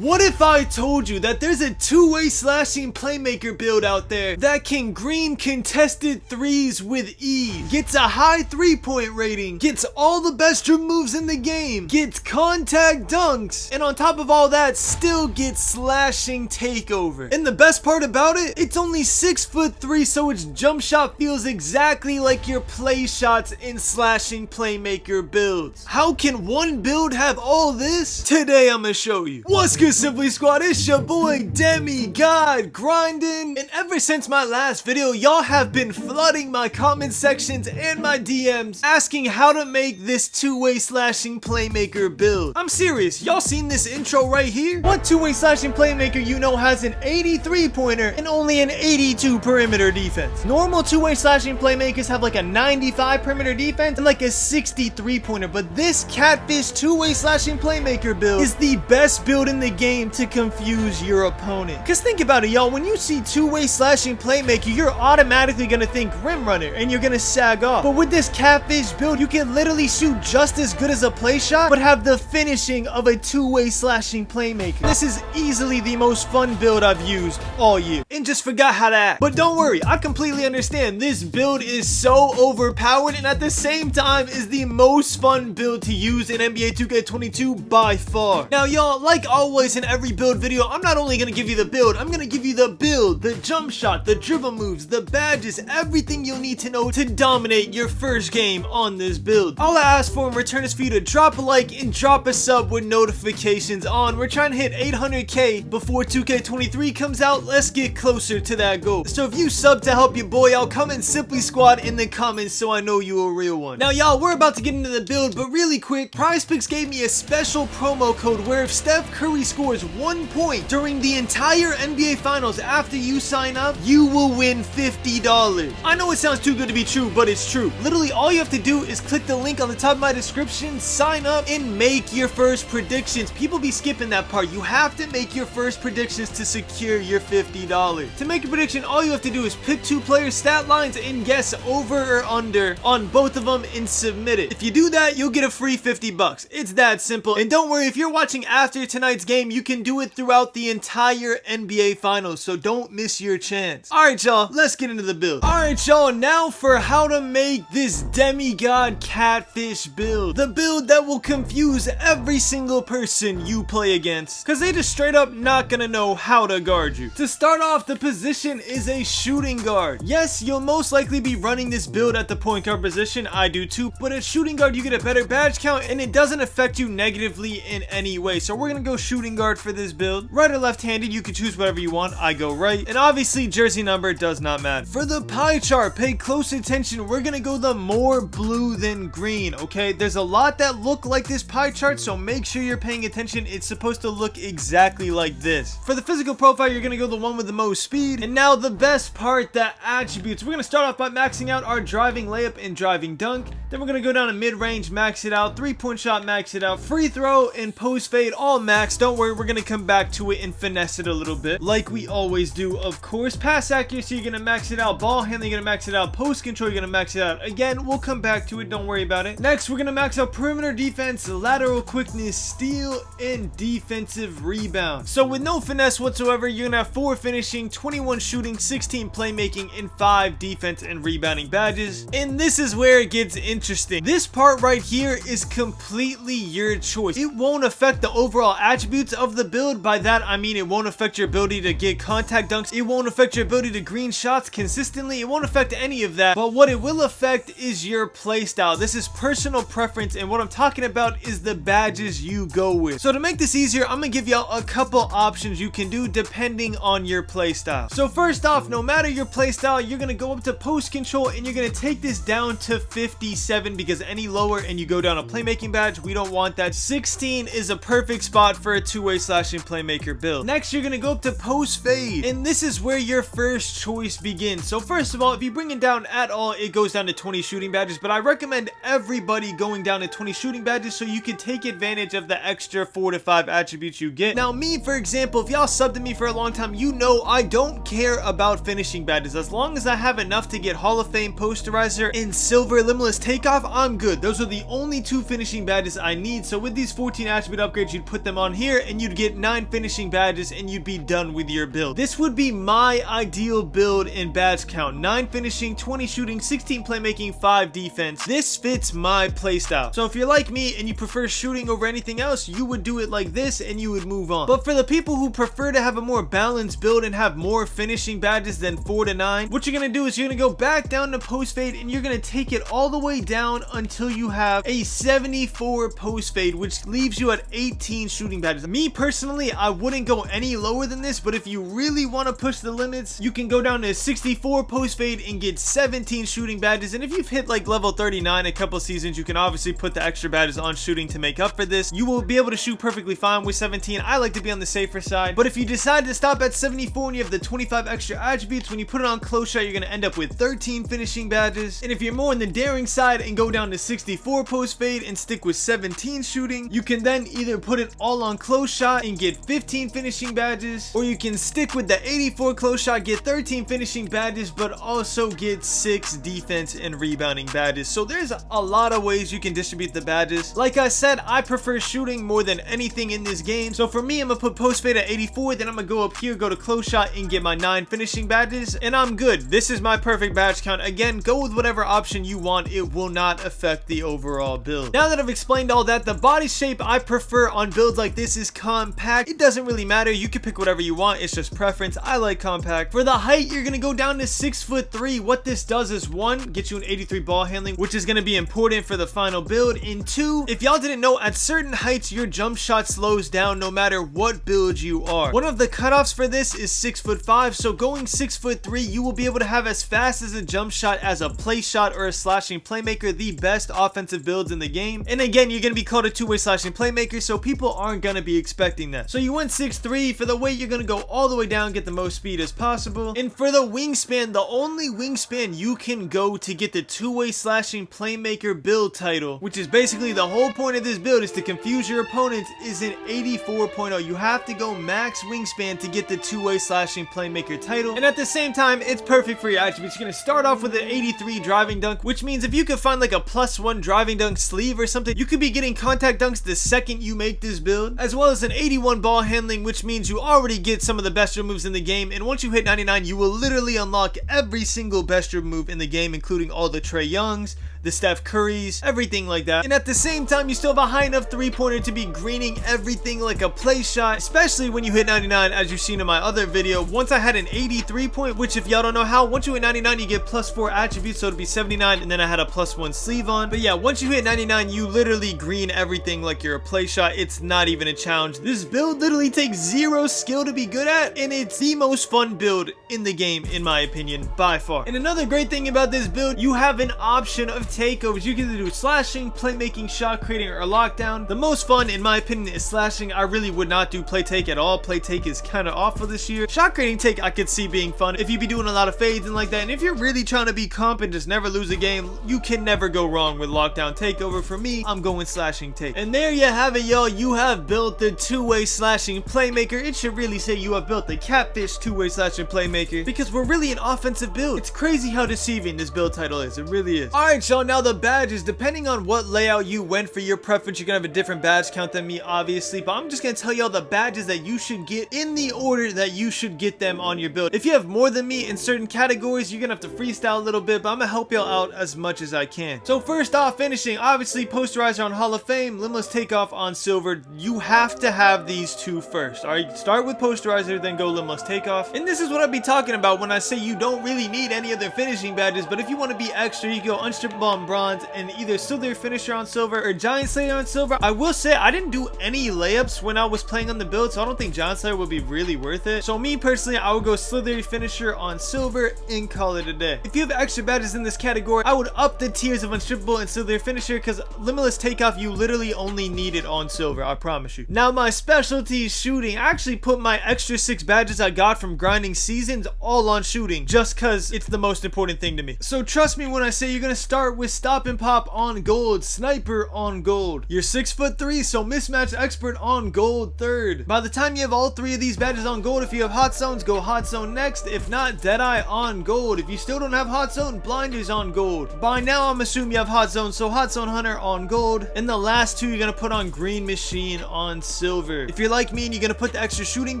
What if I told you that there's a two-way slashing playmaker build out there that can green contested threes with ease, gets a high 3-point rating, gets all the best dribble moves in the game, gets contact dunks, and on top of all that, still gets slashing takeover. And the best part about it, it's only 6'3", so its jump shot feels exactly like your play shots in slashing playmaker builds. How can one build have all this? Today I'm gonna show you. What's good, Simply Squad? It's your boy Demigod grinding, and ever since my last video, y'all have been flooding my comment sections and my DMs asking how to make this two-way slashing playmaker build. I'm serious, y'all seen this intro right here? What two-way slashing playmaker you know has an 83-pointer and only an 82 perimeter defense? Normal two-way slashing playmakers have like a 95 perimeter defense and like a 63-pointer, but this catfish two-way slashing playmaker build is the best build in the game to confuse your opponent. Cause think about it, y'all, when you see two-way slashing playmaker, you're automatically gonna think rim runner and you're gonna sag off. But with this catfish build, you can literally shoot just as good as a play shot, but have the finishing of a two-way slashing playmaker. This is easily the most fun build I've used all year, and just forgot how to act. But don't worry, I completely understand. This build is so overpowered, and at the same time is the most fun build to use in NBA 2K22 by far. Now, y'all, like always in every build video, I'm not only gonna give you the build, I'm gonna give you the build, the jump shot, the dribble moves, the badges, everything you'll need to know to dominate your first game on this build. All I ask for in return is for you to drop a like and drop a sub with notifications on. We're trying to hit 800k before 2K23 comes out. Let's get closer to that goal. So if you sub to help your boy out, comment Simply Squad in the comments so I know you a real one. Now, y'all, we're about to get into the build, but really quick, PrizePicks gave me a special promo code where if Steph Curry scores 1 point during the entire NBA Finals after you sign up, you will win $50. I know it sounds too good to be true, but it's true. Literally, all you have to do is click the link on the top of my description, sign up, and make your first predictions. People be skipping that part. You have to make your first predictions to secure your $50. To make a prediction, all you have to do is pick 2 players' stat lines and guess over or under on both of them and submit it. If you do that, you'll get a free $50. It's that simple. And don't worry, if you're watching after tonight's game, you can do it throughout the entire NBA Finals, so don't miss your chance. Alright, y'all, let's get into the build. Alright, y'all, now for how to make this Demigod catfish build. The build that will confuse every single person you play against, because they just straight up not gonna know how to guard you. To start off, the position is a shooting guard. Yes, you'll most likely be running this build at the point guard position. I do too, but at shooting guard, you get a better badge count and it doesn't affect you negatively in any way. So we're gonna go shooting guard for this build. Right or left-handed, you can choose whatever you want. I go right, and obviously jersey number does not matter. For the pie chart, pay close attention. We're gonna go the more blue than green. Okay, there's a lot that look like this pie chart, so make sure you're paying attention. It's supposed to look exactly like this. For the physical profile, you're gonna go the one with the most speed. And now the best part, the attributes. We're gonna start off by maxing out our driving layup and driving dunk. Then we're gonna go down to mid-range, max it out. 3-point shot, max it out. Free throw and post fade, all max. Don't worry, we're gonna come back to it and finesse it a little bit, like we always do, of course. Pass accuracy, you're gonna max it out. Ball handling, you're gonna max it out. Post control, you're gonna max it out. Again, we'll come back to it, don't worry about it. Next, we're gonna max out perimeter defense, lateral quickness, steal, and defensive rebound. So with no finesse whatsoever, you're gonna have 4 finishing, 21 shooting, 16 playmaking, and 5 defense and rebounding badges. And this is where it gets interesting. This part right here is completely your choice. It won't affect the overall attributes of the build. By that, I mean it won't affect your ability to get contact dunks. It won't affect your ability to green shots consistently. It won't affect any of that. But what it will affect is your playstyle. This is personal preference, and what I'm talking about is the badges you go with. So to make this easier, I'm gonna give y'all a couple options you can do depending on your playstyle. So first off, no matter your playstyle, you're gonna go up to post control and you're gonna take this down to 57, because any lower and you go down a playmaking badge, we don't want that. 16 is a perfect spot for a two-way slashing playmaker build. Next, you're gonna go up to post fade, and this is where your first choice begins. So first of all, if you bring it down at all, it goes down to 20 shooting badges, but I recommend everybody going down to 20 shooting badges so you can take advantage of the extra 4 to 5 attributes you get. Now me, for example, if y'all subbed to me for a long time, you know I don't care about finishing badges. As long as I have enough to get Hall of Fame posterizer and silver limitless takeoff, I'm good. Those are the only 2 finishing badges I need. So with these 14 attribute upgrades, you'd put them on here and you'd get 9 finishing badges and you'd be done with your build. This would be my ideal build in badge count: 9 finishing, 20 shooting, 16 playmaking, 5 defense. This fits my playstyle. So if you're like me and you prefer shooting over anything else, you would do it like this and you would move on. But for the people who prefer to have a more balanced build and have more finishing badges than 4 to 9, what you're gonna do is you're gonna go back down to post fade and you're gonna take it all the way down until you have a 74 post fade, which leaves you at 18 shooting badges. Me personally, I wouldn't go any lower than this, but if you really want to push the limits, you can go down to 64 post fade and get 17 shooting badges. And if you've hit like level 39 a couple seasons, you can obviously put the extra badges on shooting to make up for this. You will be able to shoot perfectly fine with 17. I like to be on the safer side, but if you decide to stop at 74 and you have the 25 extra attributes, when you put it on close shot, you're going to end up with 13 finishing badges. And if you're more on the daring side and go down to 64 post fade and stick with 17 shooting, you can then either put it all on close shot and get 15 finishing badges, or you can stick with the 84 close shot, get 13 finishing badges, but also get 6 defense and rebounding badges. So there's a lot of ways you can distribute the badges. Like I said, I prefer shooting more than anything in this game. So for me, I'm gonna put post fade at 84, then I'm gonna go up here, go to close shot and get my 9 finishing badges, and I'm good. This is my perfect badge count. Again, go with whatever option you want. It will not affect the overall build. Now that I've explained all that, the body shape I prefer on builds like this is compact. It doesn't really matter. You can pick whatever you want. It's just preference. I like compact. For the height, you're gonna go down to 6'3". What this does is, 1, get you an 83 ball handling, which is gonna be important for the final build, and 2, if y'all didn't know, at certain heights your jump shot slows down no matter what build you are. One of the cutoffs for this is 6'5", so going 6'3", you will be able to have as fast as a jump shot as a play shot or a slashing playmaker, the best offensive builds in the game. And again, you're gonna be called a two-way slashing playmaker, so people aren't gonna be expecting that. So you went 6'3". For the weight, you're gonna go all the way down, get the most speed as possible. And for the wingspan, the only wingspan you can go to get the two-way slashing playmaker build title, which is basically the whole point of this build, is to confuse your opponents, is an 84.0. You have to go max wingspan to get the two-way slashing playmaker title. And at the same time, it's perfect for your attributes. You're gonna start off with an 83 driving dunk, which means if you could find like a +1 driving dunk sleeve or something, you could be getting contact dunks the second you make this build, as well as an 81 ball handling, which means you already get some of the best moves in the game. And once you hit 99, you will literally unlock every single best move in the game, including all the Trae Youngs, the Steph Currys, everything like that. And at the same time, you still have a high enough three-pointer to be greening everything like a play shot, especially when you hit 99, as you've seen in my other video. Once I had an 83 point, which if y'all don't know how, once you hit 99, you get +4 attributes, so it'd be 79, and then I had a +1 sleeve on. But yeah, once you hit 99, you literally green everything like you're a play shot. It's not even a challenge. This build literally takes 0 skill to be good at, and it's the most fun build in the game, in my opinion, by far. And another great thing about this build, you have an option of takeovers. You can either do slashing, playmaking, shot creating, or lockdown. The most fun, in my opinion, is slashing. I really would not do play take at all. Play take is kind of awful this year. Shot creating take I could see being fun if you be doing a lot of fades and like that. And if you're really trying to be comp and just never lose a game, you can never go wrong with lockdown takeover. For me, I'm going slashing take. And there you have it, y'all. You have built the two-way slashing playmaker. It should really say you have built the catfish two-way slashing playmaker, because we're really an offensive build. It's crazy how deceiving this build title is. It really is. Alright, y'all. Now the badges, depending on what layout you went for your preference, you're gonna have a different badge count than me, obviously, but I'm just gonna tell y'all the badges that you should get in the order that you should get them on your build. If you have more than me in certain categories, you're gonna have to freestyle a little bit, but I'm gonna help y'all out as much as I can. So first off, finishing, obviously posterizer on Hall of Fame, limitless takeoff on silver. You have to have these two first. Alright, start with posterizer, then go limitless takeoff. And this is what I'll be talking about when I say you don't really need any other finishing badges, but if you want to be extra, you go unstrippable on bronze and either Silver Finisher on silver or Giant Slayer on silver. I will say I didn't do any layups when I was playing on the build, so I don't think Giant Slayer would be really worth it. So me personally, I would go Slithery Finisher on silver and call it a day. If you have extra badges in this category, I would up the tiers of Unstrippable and Slithery Finisher, because Limitless Takeoff, you literally only need it on silver, I promise you. Now my specialty is shooting. I actually put my extra 6 badges I got from grinding seasons all on shooting, just because it's the most important thing to me. So trust me when I say you're going to start with Stop and Pop on gold, Sniper on gold. You're 6'3", so Mismatch Expert on gold third. By the time you have all 3 of these badges on gold, if you have Hot Zones, go Hot Zone next. If not, Deadeye on gold. If you still don't have Hot Zone, Blinders on gold. By now, I'm assuming you have Hot Zone, so Hot Zone Hunter on gold. And the last 2 you're gonna put on Green Machine on silver. If you're like me and you're gonna put the extra shooting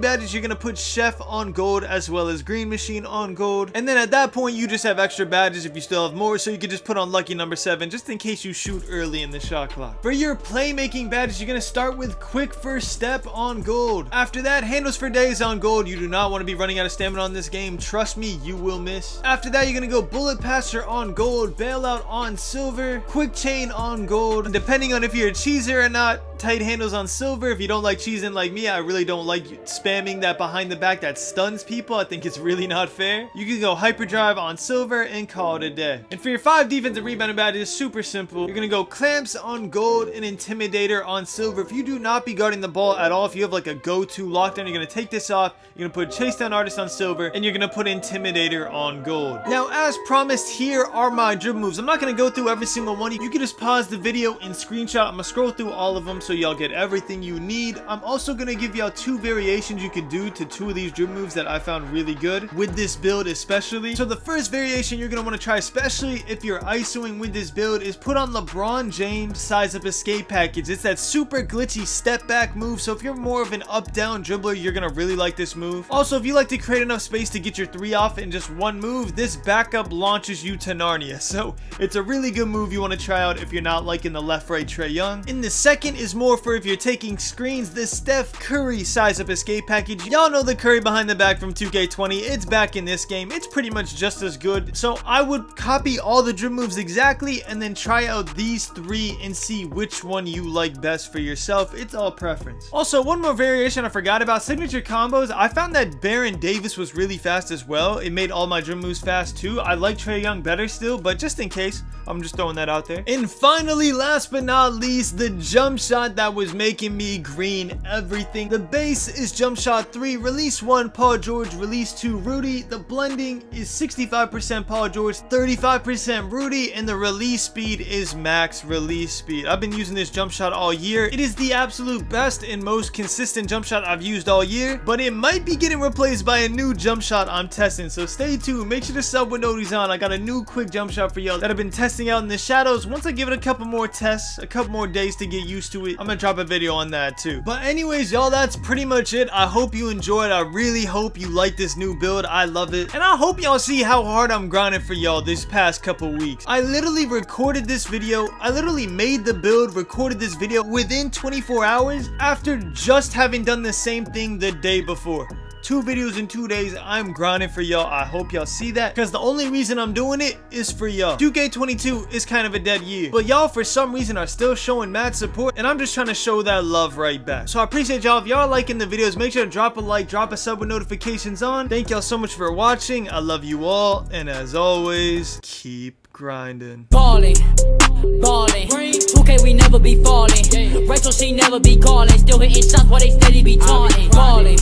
badges, you're gonna put Chef on gold as well as Green Machine on gold. And then at that point, you just have extra badges if you still have more, so you could just put on Lucky Number 7 just in case you shoot early in the shot clock. For your playmaking badges, you're gonna start with Quick First Step on gold. After that, Handles for Days on gold. You do not want to be running out of stamina on this game. Trust me, you will miss. After that, you're gonna go Bullet Passer on gold, Bailout on silver, Quick Chain on gold. And depending on if you're a cheeser or not, Tight Handles on silver. If you don't like cheesing like me, I really don't like spamming that behind the back that stuns people. I think it's really not fair. You can go Hyperdrive on silver and call it a day. And for your 5 defensive rebounding badges, super simple. You're gonna go Clamps on gold and Intimidator on silver. If you do not be guarding the ball at all, if you have like a go-to lockdown, you're gonna take this off. You're gonna put Chase Down Artist on silver, and you're gonna put Intimidator on gold. Now, as promised, here are my dribble moves. I'm not gonna go through every single one. You can just pause the video and screenshot. I'm gonna scroll through all of them so y'all get everything you need. I'm also gonna give y'all 2 variations you can do to 2 of these dribble moves that I found really good with this build especially. So the first variation you're gonna want to try, especially if you're ISOing with this build, is put on LeBron James Size Up Escape Package. It's that super glitchy step back move, so if you're more of an up down dribbler, you're gonna really like this move. Also, if you like to create enough space to get your 3 off in just one move, this backup launches you to Narnia, so it's a really good move you want to try out if you're not liking the left right Trae Young. And the second is more for if you're taking screens, the Steph Curry Size Up Escape Package. Y'all know the Curry behind the back from 2K20. It's back in this game. It's pretty much just as good, so I would copy all the dribble moves exactly and then try out these 3 and see which one you like best for yourself. It's all preference. Also, one more variation I forgot about, signature combos. I found that Baron Davis was really fast as well. It made all my dribble moves fast too. I like Trae Young better still, but just in case, I'm just throwing that out there. And finally, last but not least, the jump shot that was making me green everything. The base is jump shot 3, release 1 Paul George, release 2 Rudy. The blending is 65% Paul George, 35% Rudy, and the release speed is max release speed. I've been using this jump shot all year. It is the absolute best and most consistent jump shot I've used all year, but it might be getting replaced by a new jump shot I'm testing, so stay tuned. Make sure to sub when noti's on. I got a new quick jump shot for y'all that I've been testing out in the shadows. Once I give it a couple more tests, a couple more days to get used to it, I'm gonna drop a video on that too. But anyways, y'all, that's pretty much it. I hope you enjoyed. I really hope you like this new build. I love it, and I hope y'all see how hard I'm grinding for y'all this past couple weeks. I literally recorded this video. I literally made the build, recorded this video within 24 hours after just having done the same thing the day before. 2 videos in 2 days. I'm grinding for y'all. I hope y'all see that, because the only reason I'm doing it is for y'all. 2K22 is kind of a dead year, but y'all for some reason are still showing mad support, and I'm just trying to show that love right back. So I appreciate y'all. If y'all liking the videos, make sure to drop a like, drop a sub with notifications on. Thank y'all so much for watching. I love you all, and as always, keep grinding. Ballin', 2K we never be falling. Rachel she never be calling. Still hitting shots while they steady be taunting. Ballin'.